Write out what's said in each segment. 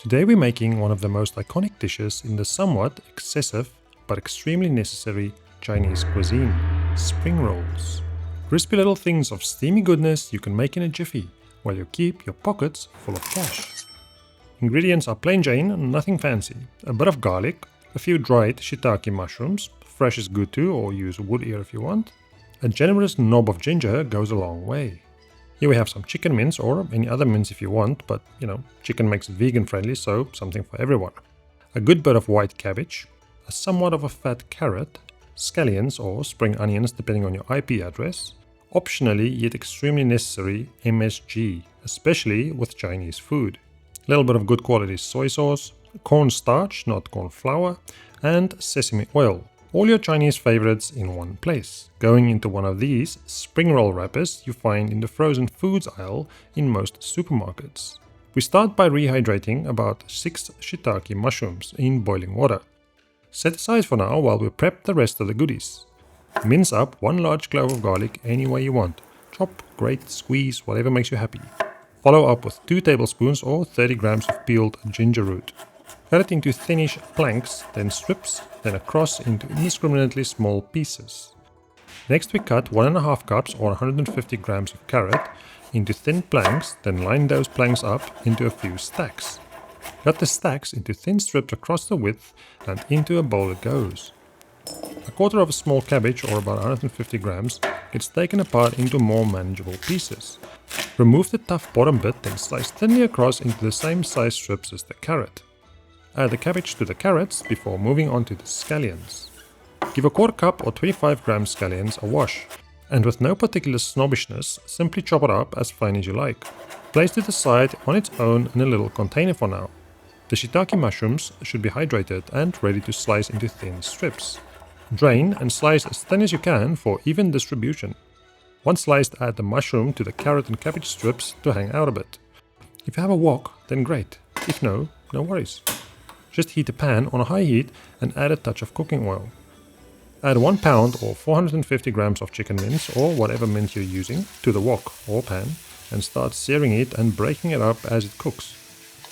Today we're making one of the most iconic dishes in the somewhat excessive but extremely necessary Chinese cuisine, spring rolls. Crispy little things of steamy goodness you can make in a jiffy, while you keep your pockets full of cash. Ingredients are plain Jane, nothing fancy. A bit of garlic, a few dried shiitake mushrooms, fresh is good too, or use wood ear if you want. A generous knob of ginger goes a long way. Here we have some chicken mince, or any other mince if you want, but chicken makes it vegan friendly, so something for everyone. A good bit of white cabbage, a somewhat of a fat carrot, scallions or spring onions depending on your IP address, optionally yet extremely necessary MSG, especially with Chinese food. A little bit of good quality soy sauce, cornstarch, not corn flour, and sesame oil. All your Chinese favorites in one place, going into one of these spring roll wrappers you find in the frozen foods aisle in most supermarkets. We start by rehydrating about 6 shiitake mushrooms in boiling water. Set aside for now while we prep the rest of the goodies. Mince up 1 large clove of garlic any way you want. Chop, grate, squeeze, whatever makes you happy. Follow up with 2 tablespoons or 30 grams of peeled ginger root. Cut it into thinnish planks, then strips, then across into indiscriminately small pieces. Next we cut 1.5 cups or 150 grams of carrot into thin planks, then line those planks up into a few stacks. Cut the stacks into thin strips across the width and into a bowl it goes. A quarter of a small cabbage or about 150 grams gets taken apart into more manageable pieces. Remove the tough bottom bit, then slice thinly across into the same size strips as the carrot. Add the cabbage to the carrots before moving on to the scallions. Give a quarter cup or 25 gram scallions a wash, and with no particular snobbishness, simply chop it up as fine as you like. Place to the side on its own in a little container for now. The shiitake mushrooms should be hydrated and ready to slice into thin strips. Drain and slice as thin as you can for even distribution. Once sliced, add the mushroom to the carrot and cabbage strips to hang out a bit. If you have a wok, then great. If no, no worries. Just heat a pan on a high heat and add a touch of cooking oil. Add 1 pound or 450 grams of chicken mince or whatever mince you're using to the wok or pan and start searing it and breaking it up as it cooks.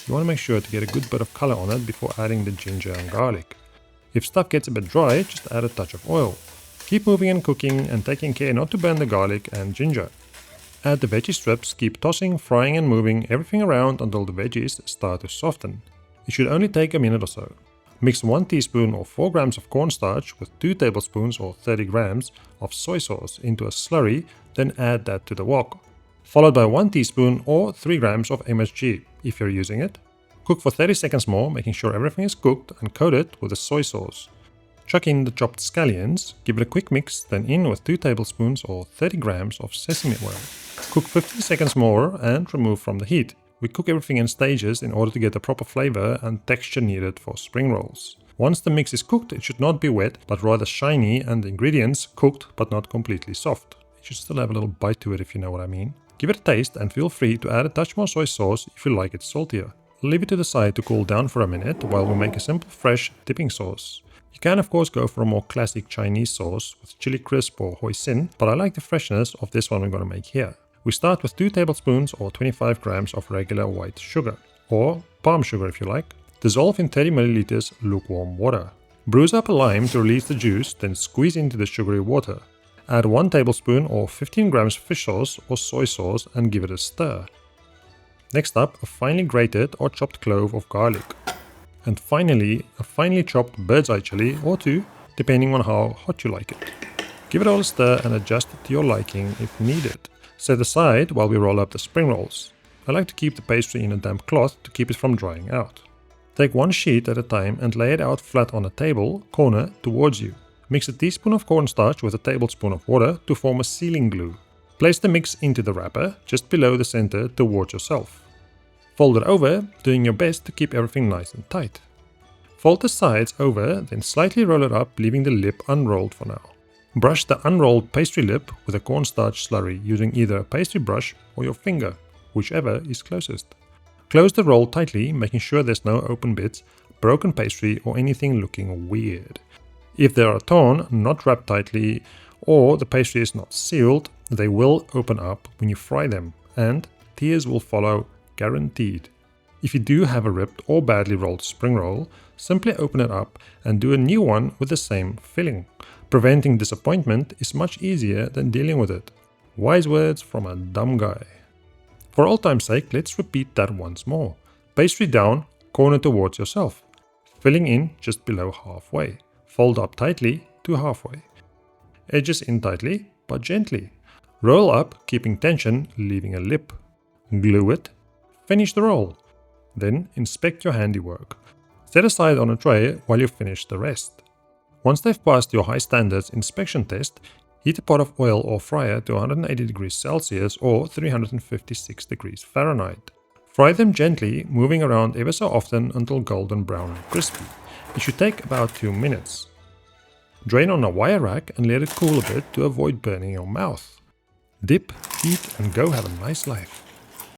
You want to make sure to get a good bit of color on it before adding the ginger and garlic. If stuff gets a bit dry, just add a touch of oil. Keep moving and cooking and taking care not to burn the garlic and ginger. Add the veggie strips, keep tossing, frying and moving everything around until the veggies start to soften. It should only take a minute or so. Mix 1 teaspoon or 4 grams of cornstarch with 2 tablespoons or 30 grams of soy sauce into a slurry, then add that to the wok. Followed by 1 teaspoon or 3 grams of MSG if you're using it. Cook for 30 seconds more, making sure everything is cooked, and coat it with the soy sauce. Chuck in the chopped scallions, give it a quick mix, then in with 2 tablespoons or 30 grams of sesame oil. Cook 15 seconds more and remove from the heat. We cook everything in stages in order to get the proper flavor and texture needed for spring rolls. Once the mix is cooked, it should not be wet, but rather shiny, and the ingredients cooked but not completely soft. It should still have a little bite to it if you know what I mean. Give it a taste and feel free to add a touch more soy sauce if you like it saltier. Leave it to the side to cool down for a minute while we make a simple fresh dipping sauce. You can of course go for a more classic Chinese sauce with chili crisp or hoisin, but I like the freshness of this one we're going to make here. We start with 2 tablespoons or 25 grams of regular white sugar, or palm sugar if you like. Dissolve in 30 milliliters lukewarm water. Bruise up a lime to release the juice, then squeeze into the sugary water. Add 1 tablespoon or 15 grams fish sauce or soy sauce and give it a stir. Next up, a finely grated or chopped clove of garlic. And finally, a finely chopped bird's eye chili or 2, depending on how hot you like it. Give it all a stir and adjust it to your liking if needed. Set aside while we roll up the spring rolls. I like to keep the pastry in a damp cloth to keep it from drying out. Take 1 sheet at a time and lay it out flat on a table, corner towards you. Mix a teaspoon of cornstarch with a tablespoon of water to form a sealing glue. Place the mix into the wrapper, just below the center towards yourself. Fold it over, doing your best to keep everything nice and tight. Fold the sides over, then slightly roll it up, leaving the lip unrolled for now. Brush the unrolled pastry lip with a cornstarch slurry using either a pastry brush or your finger, whichever is closest. Close the roll tightly, making sure there's no open bits, broken pastry or anything looking weird. If they are torn, not wrapped tightly, or the pastry is not sealed, they will open up when you fry them, and tears will follow, guaranteed. If you do have a ripped or badly rolled spring roll, simply open it up and do a new one with the same filling. Preventing disappointment is much easier than dealing with it. Wise words from a dumb guy. For old time's sake, let's repeat that once more. Pastry down, corner towards yourself. Filling in just below halfway. Fold up tightly to halfway. Edges in tightly, but gently. Roll up, keeping tension, leaving a lip. Glue it. Finish the roll. Then inspect your handiwork. Set aside on a tray while you finish the rest. Once they've passed your high standards inspection test, heat a pot of oil or fryer to 180 degrees Celsius or 356 degrees Fahrenheit. Fry them gently, moving around ever so often until golden brown and crispy. It should take about 2 minutes. Drain on a wire rack and let it cool a bit to avoid burning your mouth. Dip, eat, and go have a nice life.